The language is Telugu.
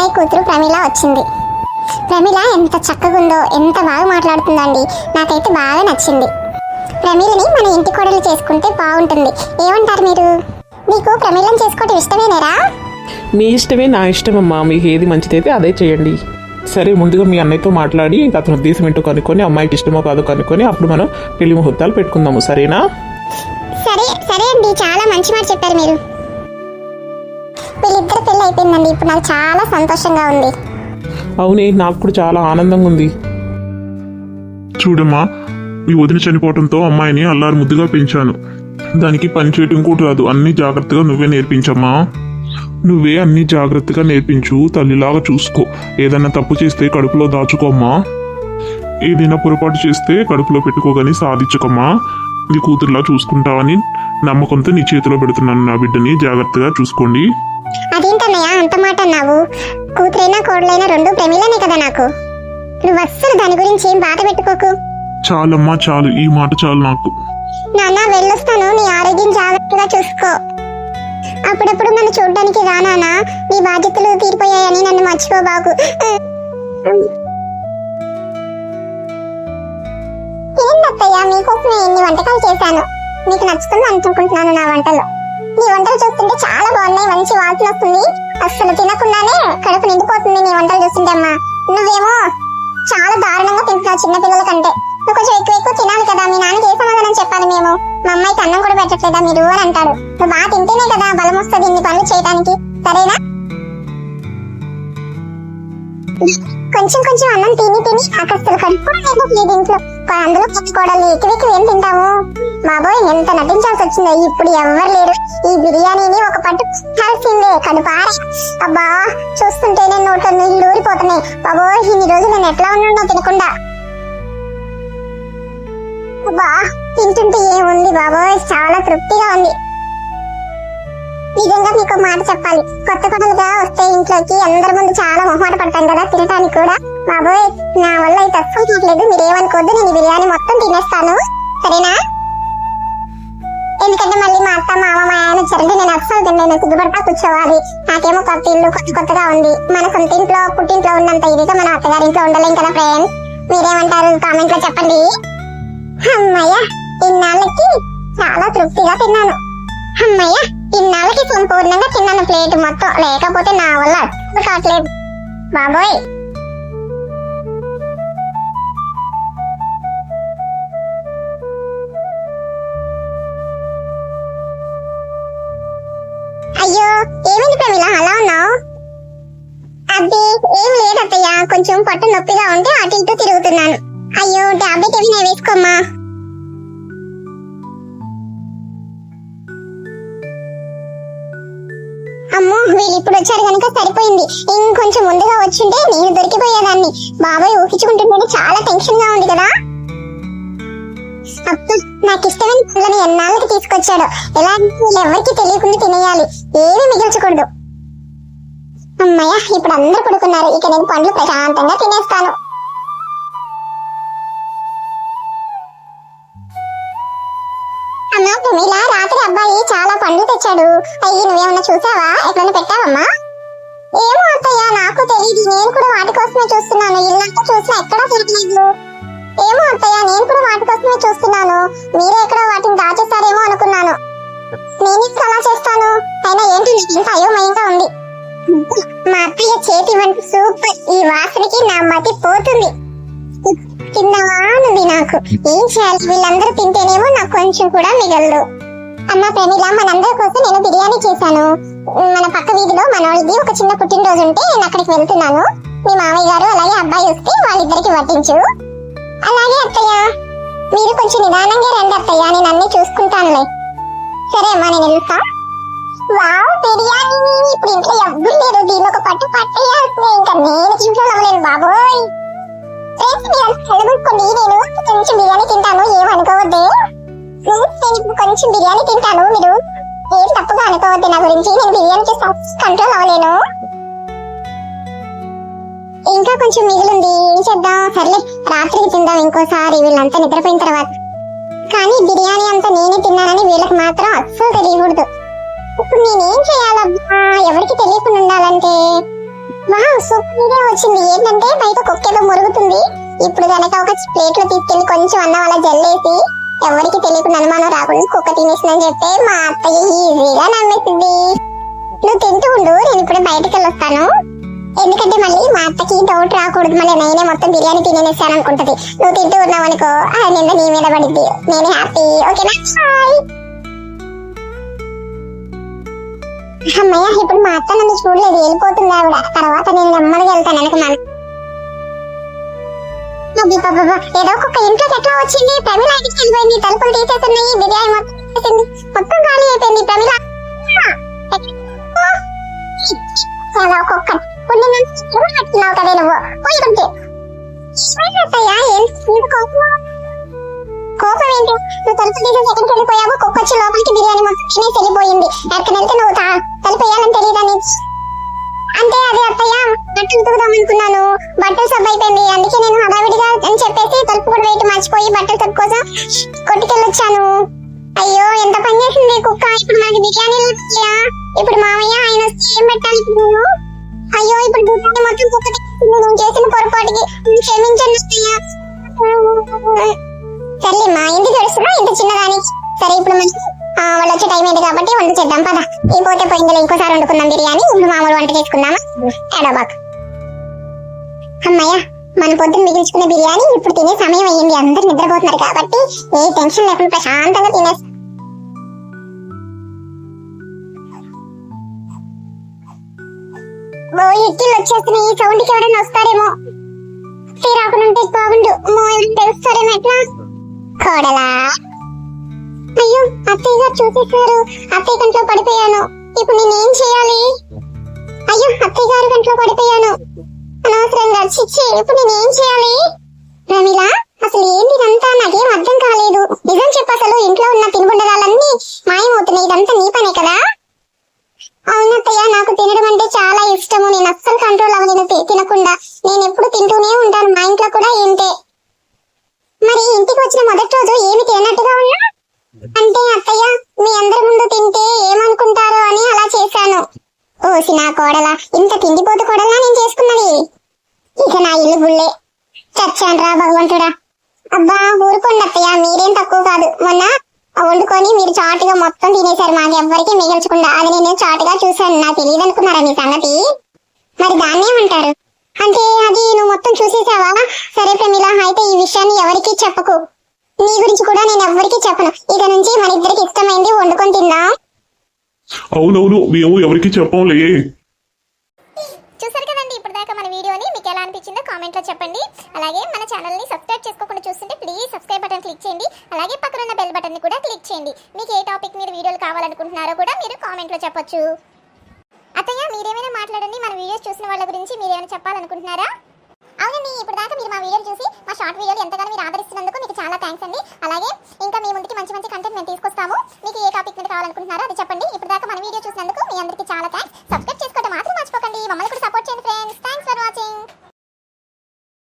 అబ్బాయి కూతురు ప్రమీల వచ్చింది. ప్రమీల ఎంత చక్కగా ఉందో, ఎంత బాగా మాట్లాడుతుందండి. నాకైతే బాగా నచ్చింది. ప్రమీలని మన ఇంటి కోడలు చేసుకుంటే బాగుంటుంది. ఏమంటారు మీరు? మీకు ప్రమీలను చేసుకోవటం ఇష్టమేనేరా? మీ ఇష్టమే, నా ఇష్టమమ్మా. మీకు ఏది మంచిదైతే అదే చేయండి. సరే, ముందుగా మీ అన్నయ్యతో మాట్లాడి అతని ఉద్దేశం ఏంటో కనుక్కొని, అమ్మాయికి ఇష్టమో కాదో కనుక్కొని అప్పుడు మనం పెళ్లి ముహూర్తాలు పెట్టుకుందాము. సరేనా? సరే సరే అండి, చాలా మంచి మాట చెప్పారు మీరు. వీళ్ళిద్దరు పెళ్ళి అయిపోయిందండి. ఇప్పుడు నాకు చాలా సంతోషంగా ఉంది. అవునే, నాకు కూడా చాలా ఆనందంగా ఉంది. చూడమ్మా, మీ వదిన చనిపోవడంతో అమ్మాయిని అల్లారు ముద్దుగా పెంచాను. దానికి పని చేయటం కూడా రాదు. అన్ని జాగ్రత్తగా నువ్వే నేర్పించమ్మా. నువ్వే అన్ని జాగ్రత్తగా నేర్పించు. తల్లిలాగా చూసుకో. ఏదైనా తప్పు చేస్తే కడుపులో దాచుకోమ్మా. ఏదైనా పొరపాటు చేస్తే కడుపులో పెట్టుకోగాని సాధించుకోమ్మా. నీ కూతురులా చూసుకుంటావని నమ్మకంతో నీ చేతిలో పెడుతున్నాను. నా బిడ్డని జాగ్రత్తగా చూసుకోండి. అదేంటన్నయ్య అంత మాట అన్నావు? కూతురైనా కోడలైనా రెండు ప్రమీలనే కదా నాకు. నువ్వు అస్సలు దాని గురించి ఏం బాధ పెట్టుకోకు. చాలమ్మా, చాలు. ఈ మాట చాలు నాకు. నాన్న వెళ్ళొస్తాను. నీ ఆరోగ్యం జాగ్రత్తగా చూసుకో. అప్పుడప్పుడు నన్ను చూడడానికి రా నాన్న. నీ బాధ్యతలు తీరిపోయాయని నన్ను మర్చిపోబాకు. ఏంటత్తయ్య, మీకోసమే ఎన్ని వంటకాలు చేశాను. మీకు నచ్చుతుంది అనుకుంటున్నాను నా వంటలు. నీ వంటలు చూస్తుంటే చాలా బాగున్నాయి. మంచి వాసన వస్తుంది. అస్సలు తినకుండానే కడుపు నిండిపోతుంది నీ వంటలు చూస్తుంటే. అమ్మా, నువ్వేమో చాలా దారుణంగా తింటున్నావు చిన్న పిల్లల కంటే. నువ్వు కొంచెం ఎక్కువ ఎక్కువ తినాలి కదా. మీ నాన్నకి ఏ సమాధానం చెప్పాలి మేము? మా అమ్మాయికి అన్నం కూడా పెట్టట్లేదా మీరు అని అంటాడు. నువ్వు బాగా తింటేనే కదా బలం వస్తుంది ఇన్ని పనులు చేయడానికి. సరేనా? కొంచెం కొంచెం అన్నం తిని తిని అసలు కడుపులేదు ఇంట్లో. అందులో కొట్టుకోవడాలి ఎక్కువ ఏం తింటాము? బాబోయ్, ఎంత నటించాల్సి వచ్చిందో. ఇప్పుడు ఎవ్వరు లేరు. ఈ బిర్యానీని ఒక పట్టు పెట్టాల్సిందే. కడుపార. అబ్బా, చూస్తుంటేనే నోట్లో నీళ్ళు ఊరిపోతున్నాయి. బాబోయ్, ఇన్ని రోజులు నేను ఎట్లా ఉన్నానో తినకుండా. అబ్బా, తింటుంటే ఏముంది బాబోయ్, చాలా తృప్తిగా ఉంది. నిజంగా మీకు మాట చెప్పాలి, కొత్త కొత్తగా వస్తే ఇంట్లోకి అందరి ముందు చాలా మొహమాట పడతాను కదా తినడానికి కూడా. బాబోయ్, నా వల్ల అయితే అస్సలు చూడలేదు. మీరు ఏమనుకోవద్దు, నేను బిర్యానీ మొత్తం తినేస్తాను. సరేనా? ఎందుకంటే మళ్ళీ మా అత్త మామ మా ఆయన వచ్చారంటే నేను అస్సలు తినలేను. సిగ్గుపడతా కూర్చోవాలి. నాకేమో కొత్త ఇల్లు కొత్తగా ఉంది. మన సొంత ఇంట్లో పుట్టింట్లో ఉన్నంత ఇదిగా మన అత్తగారింట్లో ఉండలేం కదా ఫ్రెండ్స్. మీరేమంటారు? కామెంట్ లో చెప్పండి. అమ్మయ్య, ఇన్నాళ్ళకి చాలా తృప్తిగా తిన్నాను. అమ్మయ్య, ఇన్నాళ్ళకి సంపూర్ణంగా తిన్నాను ప్లేట్ మొత్తం. లేకపోతే నా వల్ల అసలు కావట్లేదు బాబోయ్. అయ్యో, ఏమైంది ప్రమీల అలా ఉన్నావు? అబ్బే ఏం లేదత్తయ్య, కొంచెం పట్టు నొప్పిగా ఉంటే అటు ఇటు తిరుగుతున్నాను. అయ్యో, టాబ్లెట్ ఏమైనా వేసుకోమ్మా. అమ్మో, వీళ్ళు ఇప్పుడు వచ్చారు కనుక సరిపోయింది. ఇంకొంచెం ముందుగా వచ్చుంటే నేను దొరికిపోయేదాన్ని. బాబాయ్ ఊహించుకుంటుంటే చాలా టెన్షన్ గా ఉంది కదా. అప్పుడు నాకు ఇష్టమైన పనులను ఎన్నాళ్ళకి తీసుకొచ్చాడు. ఎలా ఎవరికి తెలియకుండా తినేయాలి, ఏమీ మిగిల్చకూడదు. అమ్మయ్య, ఇప్పుడు అందరూ పడుకున్నారు. ఇక నేను పండ్లు ప్రశాంతంగా తినేస్తాను. అమ్మా ప్రమీల, రాత్రి అబ్బాయి చాలా పండ్లు తెచ్చాడు. అయ్యి నువ్వేమన్నా చూసావా? ఎట్లన్నా పెట్టావమ్మా? ఏమో అత్తయ్య, నాకు తెలియదు. నేను కూడా వాటి కోసమే చూస్తున్నాను. ఇల్లంతా చూసినా ఎక్కడా తిరగలేదు. ఏమో అత్తయ్య, నేను కూడా వాటి కోసమే చూస్తున్నాను. మీరే ఎక్కడో వాటిని దాచేస్తారేమో అనుకున్నాను. నేను ఇప్పుడు అలా చేస్తాను. అయినా ఏంటి ఇంత అయోమయంగా ఉంది. మా అత్తయ్య చేతి వంట సూపర్. ఈ వాసనకి నా మతి పోతుంది. తిన్నావా నువ్వు? నాకు ఏం చేయాలి? వీళ్ళందరూ తింటేనేమో నాకు కొంచెం కూడా మిగలదు. అమ్మ ప్రమీల, మనందరి కోసం నేను బిర్యానీ చేశాను. మన పక్క వీధిలో మనోళ్ళది ఒక చిన్న పుట్టినరోజు ఉంటే నేను అక్కడికి వెళ్తున్నాను. మీ మామయ్య గారు అలాగే అబ్బాయి వస్తే వాళ్ళిద్దరికి వడ్డించు. అలాగే అత్తయ్య, మీరు కొంచెం నిదానంగా రండి అత్తయ్య, నేను అన్ని చూసుకుంటానులే. సరే అమ్మా, నేను వెళ్తా. వావ్, బిర్యానీ! ఇప్పుడు ఇంట్లో ఎవ్వరు లేరు. దీని ఒక పట్టు పట్టేయాల్సిందే. ఇంకా నేను ఇంట్లో నమ్మలేను బాబోయ్. నేను కొంచెం బిర్యానీ తింటాను, ఏమనుకోవద్దు. నేను కొంచెం బిర్యానీ తింటాను, మీరు ఏం తప్పుగా అనుకోవద్దు నా గురించి. నేను బిర్యానీకి కంట్రోల్ అవ్వలేను. ఇంకా కొంచెం మిగిలింది, ఏం చేద్దాం? సర్లే, రాత్రికి తిందాం ఇంకోసారి వీళ్ళంతా నిద్రపోయిన తర్వాత. కానీ బిర్యానీ అంతా నేనే తిన్నానని వీళ్ళకి మాత్రం అస్సలు తెలియకూడదు. ఇప్పుడు నేనేం చేయాలబ్బా? ఎవరికి తెలియకుండా ఉండాలంటే? వావ్, సూపర్ వీడియో వచ్చింది. ఏంటంటే బయట కుక్క ఏదో మురుగుతుంది. ఇప్పుడు కనుక ఒక ప్లేట్ లో తీసుకెళ్లి కొంచెం అన్నం అలా జల్లేసి ఎవరికి తెలియకుండా అనుమానం రాకుండా కుక్క తినేసిందని చెప్తే మా అత్తయ్య ఈజీగా నమ్మేసింది. నువ్వు తింటూ ఉండు, నేను ఇప్పుడు బయటకు వెళ్ళొస్తాను. ఎందుకంటే మళ్ళీ మా అత్తకి డౌట్ రాకూడదు, మళ్ళీ నేనే మొత్తం బిర్యానీ తినేసాను అనుకుంటది. నువ్వు తింటూ ఉన్నావు అనుకో, ఆ నిన్న నీ మీద పడిద్ది. నేను హ్యాపీ. ఓకేనా? బాయ్. అమ్మయ్య, ఇప్పుడు మా అత్త నన్ను చూడలేదు, వెళ్ళిపోతుంది ఆవిడ. తర్వాత నేను నెమ్మదిగా వెళ్తాను వెనక మన ఏదో ఒక ఇంట్లోకి ఎట్లా వచ్చింది. ప్రమిళ ఇంటికి వెళ్ళిపోయింది, తలుపులు తీసేస్తున్నాయి, బిర్యానీ మొత్తం తీసేసింది, మొత్తం ఖాళీ అయిపోయింది. ప్రమిళ చాలా ఒక్కొక్క కొన్ని పట్టినావు కదే నువ్వు. పోయి కోపం ఏంటి? నువ్వు తలుపు తీసేసి ఎక్కడికి వెళ్ళిపోయావు? కుక్క వచ్చి లోపలికి బిర్యానీ మొత్తం తినేసి వెళ్ళిపోయింది. ఎక్కడికి వెళ్తే నువ్వు తలుపు వేయాలని తెలియదా నీకు? అంటే అది అత్తయ్య, బట్టలు ఉతుకుదాం అనుకున్నాను, బట్టలు సబ్బు అయిపోయింది, అందుకే నేను హడావిడిగా అని చెప్పేసి తలుపు కూడా వేయటం మర్చిపోయి బట్టలు సబ్బు కోసం కొట్టుకెళ్ళొచ్చాను. అయ్యో, ఎంత పని చేసింది కుక్క. ఇప్పుడు మనకి బిర్యానీలు వస్తాయా? ఇప్పుడు మామయ్య ఆయన వస్తే ఏం పెట్టాలి ఇప్పుడు నేను? అయ్యో, ఇప్పుడు బిర్యానీ మొత్తం కుక్క తినేసింది. నేను చేసిన పొరపాటుకి క్షమించండి అత్తయ్య. సర్లే మా ఇంటికి తెలుస్తున్నా ఇంత చిన్నదానికి. సరే, ఇప్పుడు మనం వాళ్ళు వచ్చే టైం అయింది కాబట్టి వంట చేద్దాం పద. ఈ పోతే పోయిందో ఇంకోసారి వండుకుందాం బిర్యానీ. ఇప్పుడు మామూలు వంట చేసుకుందామా? ఎడబాక్. అమ్మయ్య, మన పొద్దున్న మిగిల్చుకునే బిర్యానీ ఇప్పుడు తినే సమయం అయ్యింది. అందరు నిద్రపోతున్నారు కాబట్టి ఏ టెన్షన్ లేకుండా ప్రశాంతంగా తినేస్తాం. ఇట్టిలు వచ్చేస్తున్నాయి. ఈ సౌండ్కి ఎవరైనా వస్తారేమో. రాకుండా బాగుండు. తెలుస్తారేమో ఎట్లా? కోడలా, అయ్యో అత్తయ్య గారు చూసేసారు. అత్తయ్య గంటలో పడిపోయాను. ఇప్పుడు నేనేం చేయాలి? అయ్యో, అత్తయ్య గారు గంటలో పడిపోయాను అనవసరంగా. చిచ్చి, ఇప్పుడు నేనేం చేయాలి? ప్రమిళ, అసలు ఏంటి ఇదంతా? నాకేం అర్థం కాలేదు. నిజం చెప్పు, అసలు ఇంట్లో ఉన్న తినుబండరాలన్నీ మాయమవుతున్నాయి. ఇదంతా నీ పనే కదా? అవునత్తయ్య, నాకు తినడం అంటే చాలా ఇష్టము. నేను అస్సలు కంట్రోల్ అవ్వలేను తినకుండా. నేను ఎప్పుడు తింటూనే ఉంటాను. మా ఇంట్లో కూడా ఏంటే. మరి ఇంటికి వచ్చిన మొదటి రోజు ఏమి తినట్టుగా ఉన్నా? అంటే అత్తయ్య, మీ అందరి ముందు తింటే ఏమనుకుంటారో అని అలా చేశాను. ఓసి నా కోడలా, ఇంత తిండిపోతు కోడలా నేను చేసుకున్నది. ఇక నా ఇల్లు గుళ్ళే. చచ్చాన్రా భగవంతుడా. అబ్బా ఊరుకోండి అత్తయ్య, మీరేం తక్కువ కాదు. మొన్న వండుకొని మీరు చాటుగా మొత్తం తినేశారు, మాకు ఎవ్వరికి మిగల్చకుండా. అది నేను చాటుగా చూశాను. నాకు తెలియదు అనుకున్నారా మీ సంగతి? మరి దాన్ని ఏమంటారు? అంటే అది నువ్వు మొత్తం చూసేసావా? సరే ప్రమిళ, అయితే ఈ విషయాన్ని ఎవరికి చెప్పకు. నీ గురించి కూడా నేను ఎవ్వరికి చెప్పను. ఇక నుంచి మన ఇద్దరికి ఇష్టమైంది వండుకొని తిందాం. అవునవును, మేము ఎవరికి చెప్పంలే. చూసారు కదండి ఇప్పుడు దాకా మన వీడియోని. మీకు ఎలా అనిపించిందో కామెంట్ లో చెప్పండి. అలాగే మన ఛానల్ ని సబ్స్క్రైబ్ చేసుకోకుండా చూస్తుంటే ప్లీజ్ సబ్స్క్రైబ్ బటన్ క్లిక్ చేయండి. అలాగే పక్కన ఉన్న బెల్ బటన్ ని కూడా క్లిక్ చేయండి. మీకు ఏ టాపిక్ మీద వీడియోలు కావాలనుకుంటున్నారో కూడా మీరు కామెంట్ లో చెప్పొచ్చు. అత్తయ్య, మీరేమైనా మాట్లాడండి. మన వీడియోస్ చూసిన వాళ్ళ గురించి మీరేమైనా చెప్పాలనుకుంటున్నారా? అవునండి, ఇప్పుడు దాకా మీరు మా వీడియోలు చూసి మా షార్ట్ వీడియోలు ఎంతగానో మీరు ఆదరిస్తున్నందుకు మీకు చాలా థ్యాంక్స్ అండి. అలాగే ఇంకా మీ ముందుకి మంచి మంచి కంటెంట్ మేము తీసుకొస్తాము. మీకు ఏ టాపిక్ మీద కావాలనుకుంటున్నారో అది చెప్పండి. ఇప్పుడు దాకా మన వీడియో చూసినందుకు మీ అందరికీ చాలా థ్యాంక్స్. సబ్స్క్రైబ్ చేసుకోవడం మాత్రం మర్చిపోకండి. మమ్మల్ని కూడా